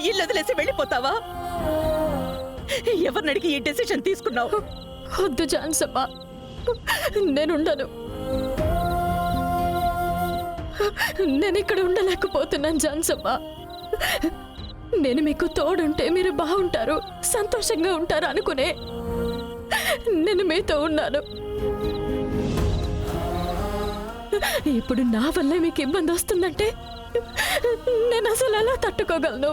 ఇల్లు వదిలేసి వెళ్ళిపోతావా? ఎవరిని అడిగి ఈ డెసిషన్ తీసుకున్నావు? వద్దు ఝాన్సమ్మ, నేనుండను. నేను ఇక్కడ ఉండలేకపోతున్నాను ఝాన్సమ్మ. నేను మీకు తోడుంటే మీరు బాగుంటారు, సంతోషంగా ఉంటారు అనుకునే నేను మీతో ఉన్నాను. ఇప్పుడు నా వల్లే మీకు ఇబ్బంది వస్తుందంటే నేను అసలు ఎలా తట్టుకోగలను?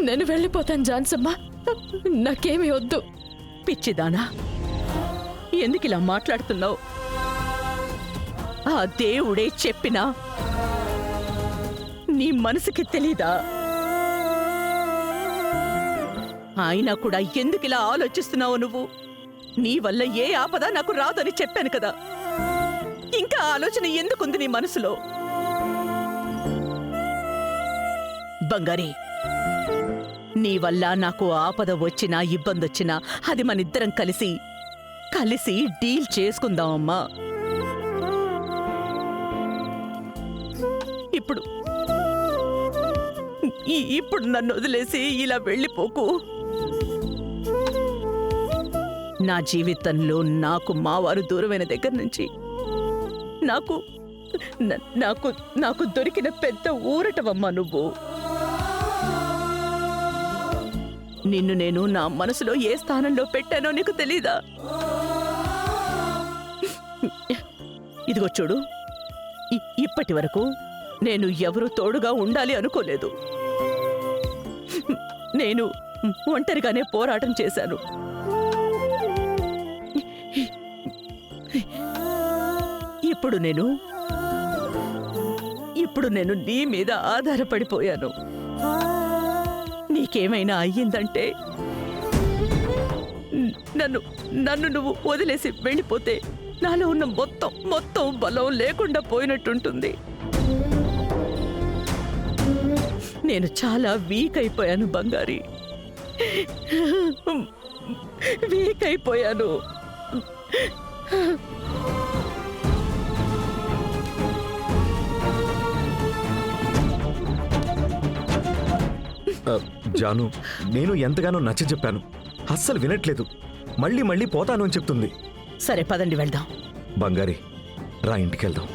నేను వెళ్ళిపోతాను ఝాన్సమ్మ, నాకేమీ వద్దు. పిచ్చిదానా, ఎందుకు ఇలా మాట్లాడుతున్నావు? ఆ దేవుడే చెప్పినా నీ మనసుకి తెలీదా? అయినా కూడా ఎందుకు ఇలా ఆలోచిస్తున్నావు నువ్వు? నీ వల్ల ఏ ఆపద నాకు రాదని చెప్పాను కదా, ఇంకా ఆలోచన ఎందుకుంది నీ మనసులో? బంగారి, నీ వల్ల నాకు ఆపద వచ్చినా ఇబ్బందొచ్చినా అది మనిద్దరం కలిసి డీల్ చేసుకుందామమ్మా. ఇప్పుడు నన్ను వదిలేసి ఇలా వెళ్ళిపోకు. నా జీవితంలో నాకు మావారు దూరమైన దగ్గర నుంచి నాకు దొరికిన పెద్ద ఊరటవమ్మా నువ్వు. నిన్ను నేను నా మనసులో ఏ స్థానంలో పెట్టానో నీకు తెలీదా? ఇదిగో చూడు, ఇప్పటి వరకు నేను ఎవరు తోడుగా ఉండాలి అనుకోలేదు. నేను ఒంటరిగానే పోరాటం చేశాను. ఇప్పుడు నేను నీ మీద ఆధారపడిపోయాను. నీకేమైనా అయ్యిందంటే నన్ను నువ్వు వదిలేసి వెళ్ళిపోతే నాలో ఉన్న మొత్తం బలం లేకుండా పోయినట్టుంటుంది. నేను చాలా వీక్ అయిపోయాను బంగారి, వీక్ అయిపోయాను. జాను, నేను ఎంతగానో నచ్చ చెప్పాను, అస్సలు వినట్లేదు. మళ్ళీ మళ్ళీ పోతాను అని చెప్తుంది. సరే పదండి వెళ్దాం. బంగారి, రా ఇంటికెళ్దాం.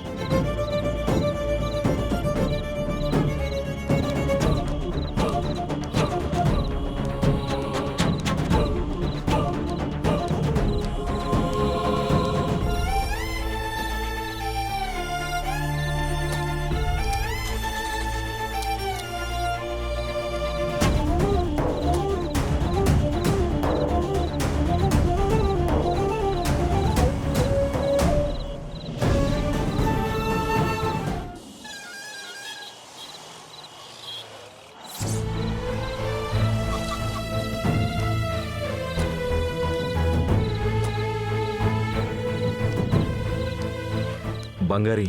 బంగారి,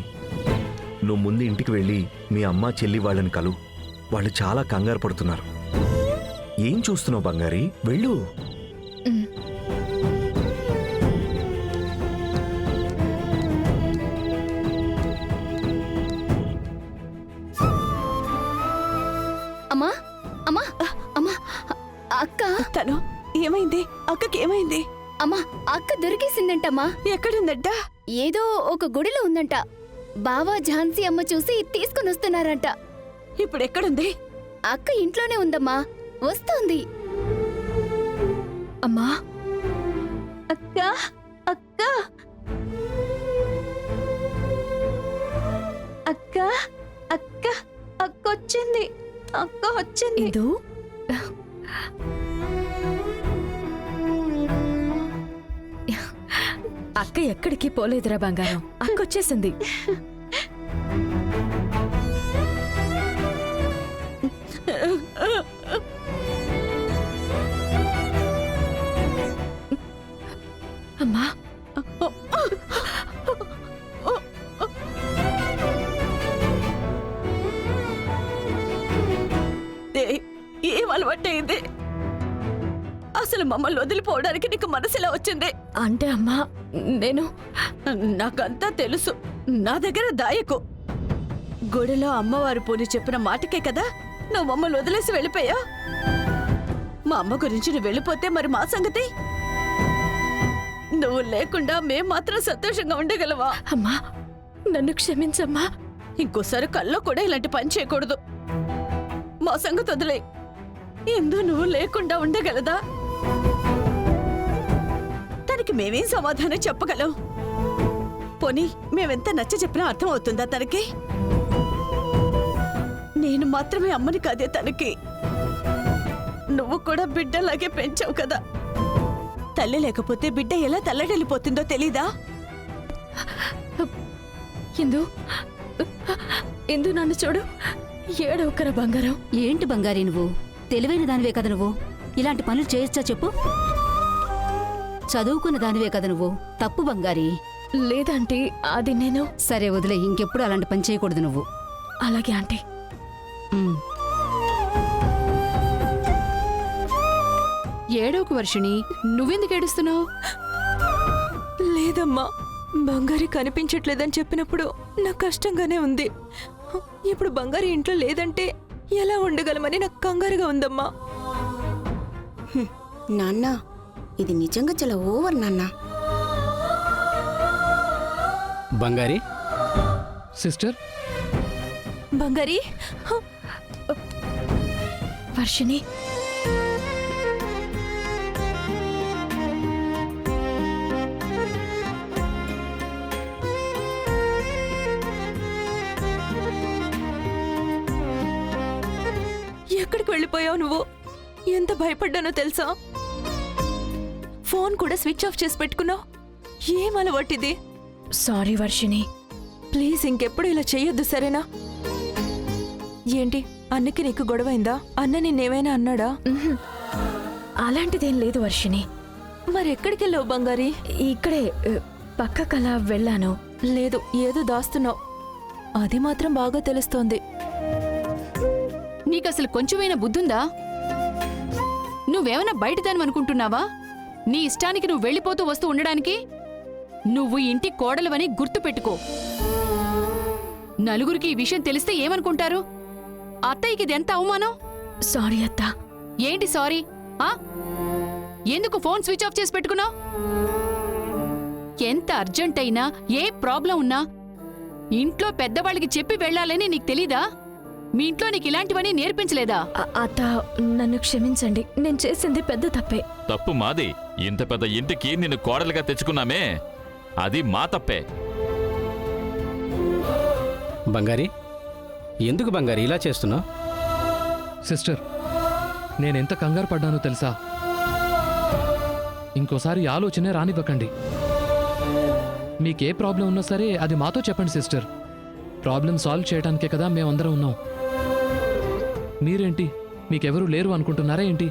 నువ్వు ముందు ఇంటికి వెళ్ళి మీ అమ్మ చెల్లి వాళ్ళని కలు. వాళ్ళు చాలా కంగారు పడుతున్నారు. ఏం చూస్తున్నావు బంగారి? వెళ్ళు. అమ్మా అమ్మా అమ్మా, అక్క. తను ఏమైంది? అక్కకి ఏమైంది? అమ్మా, అక్క దొరికేసిందంటమ్మా. ఎక్కడుందంట? ఏదో ఒక గుడిలో ఉందంట. బావా ఝాన్సీ అమ్మ చూసి తీసుకుని వస్తున్నారంట. ఇప్పుడు ఎక్కడుంది? అక్క ఇంట్లోనే ఉందమ్మా, వస్తోంది. అమ్మా, అక్క అక్క అక్క అక్క అక్క వచ్చింది, అక్క వచ్చింది. అక్క ఎక్కడికి పోలేదురా బంగారం, అక్క వచ్చేసింది. అమ్మా, ఏం అలవాటైంది? అసలు మమ్మల్ని వదిలిపోవడానికి నీకు మనసులా వచ్చింది? అంటే అమ్మా నేను నాకంతా తెలుసు. నా దగ్గర దాయకు. గుడిలో అమ్మవారు పూని చెప్పిన మాటకే కదా నువ్వు మమ్మల్ని వదిలేసి వెళ్ళిపోయా. మా అమ్మ గురించి నువ్వు వెళ్ళిపోతే మరి మా సంగతి? నువ్వు లేకుండా మేం మాత్రం సంతోషంగా ఉండగలవా? అమ్మా నన్ను క్షమించమ్మా. ఇంకోసారి కల్లో కూడా ఇలాంటి పని చేయకూడదు. మా సంగతి వదిలే. ఎందు నువ్వు లేకుండా ఉండగలదా? తనకి మేమేం సమాధానం చెప్పగలం? పోనీ మేమెంత నచ్చ చెప్పినా అర్థం అవుతుందా తనకి? నేను మాత్రమే అమ్మని కాదే తనకి. నువ్వు కూడా బిడ్డలాగే పెంచావు కదా. తల్లి లేకపోతే బిడ్డ ఎలా తల్లడిల్లిపోతుందో తెలీదా? ఇందు నన్ను చూడు. ఏడవకర బంగారం. ఏంటి బంగారీ నువ్వు? తెలివైన దానివే కదా నువ్వు. ఇలాంటి పనులు చేయొచ్చా చెప్పు? చదువుకున్న దానివే కదా నువ్వు. తప్పు బంగారీ. లేదంటీ, అది నేను. సరే వదిలే, ఇంకెప్పుడు అలాంటి పని చేయకూడదు నువ్వు. అలాగే ఆంటీ. ఉమ్. ఏడవకు వర్షిణి, నువ్వెందుకు ఏడుస్తున్నావు? లేదమ్మా, బంగారి కనిపించట్లేదని చెప్పినప్పుడు నాకు కష్టంగానే ఉంది. ఇప్పుడు బంగారి ఇంట్లో లేదంటే ఎలా ఉండగలమని నాకు కంగారుగా ఉందమ్మా. నాన్న, ఇది నిజంగా చాలా ఓవర్ నాన్న. బంగారి సిస్టర్, బంగారి. వర్షిణి, ఎక్కడికి వెళ్ళిపోయావు నువ్వు? ఎంత భయపడ్డానో తెలుసా? ఫోన్ కూడా స్విచ్ ఆఫ్ చేసి పెట్టుకున్నావు. ఏం అలవాటిది? సారీ వర్షిణి, ప్లీజ్ ఇంకెప్పుడు ఇలా చెయ్యొద్దు, సరేనా? ఏంటి, అన్నకి నీకు గొడవైందా? అన్న నిన్నేమైనా అన్నాడా? అలాంటిదేం లేదు వర్షిణి. మరి ఎక్కడికి వెళ్ళావు బంగారి? ఇక్కడే పక్కకలా వెళ్ళాను. లేదు, ఏదో దాస్తున్నావు. అది మాత్రం బాగా తెలుస్తోంది. నీకసలు కొంచెమైనా బుద్ధుందా? నువ్వేమైనా బయటదాని అనుకుంటున్నావా? నీ ఇష్టానికి నువ్వు వెళ్ళిపోతూ వస్తూ ఉండడానికి? నువ్వు ఇంటి కోడలువని గుర్తు పెట్టుకో. నలుగురికి ఈ విషయం తెలిస్తే ఏమనుకుంటారు? అత్తయ్యకి ఇదెంత అవమానం. సారీ అత్త. ఏంటి సారీ? ఎందుకు ఫోన్ స్విచ్ ఆఫ్ చేసి పెట్టుకున్నావు? ఎంత అర్జెంట్ అయినా, ఏ ప్రాబ్లం ఉన్నా ఇంట్లో పెద్దవాళ్ళకి చెప్పి వెళ్ళాలని నీకు తెలీదా? మీ ఇంట్లో నీకు ఇలాంటివన్నీ నేర్పించలేదా? అత్త, నన్ను క్షమించండి. నేను చేసింది పెద్ద తప్పే. తప్పు మాది. ఇంత పెద్ద ఇంటికి నిన్ను కోడలుగా తెచ్చుకున్నామే, అది మా తప్పే. బంగారి ఎందుకు బంగారి ఇలా చేస్తున్నావు? సిస్టర్, నేనెంత కంగారు పడ్డానో తెలుసా? ఇంకోసారి ఆలోచనే రానివ్వకండి. మీకే ప్రాబ్లం ఉన్నా సరే అది మాతో చెప్పండి సిస్టర్. ప్రాబ్లం సాల్వ్ చేయడానికే కదా మేమందరం ఉన్నాం. మీరేంటి, మీకెవరూ లేరు అనుకుంటున్నారా ఏంటి?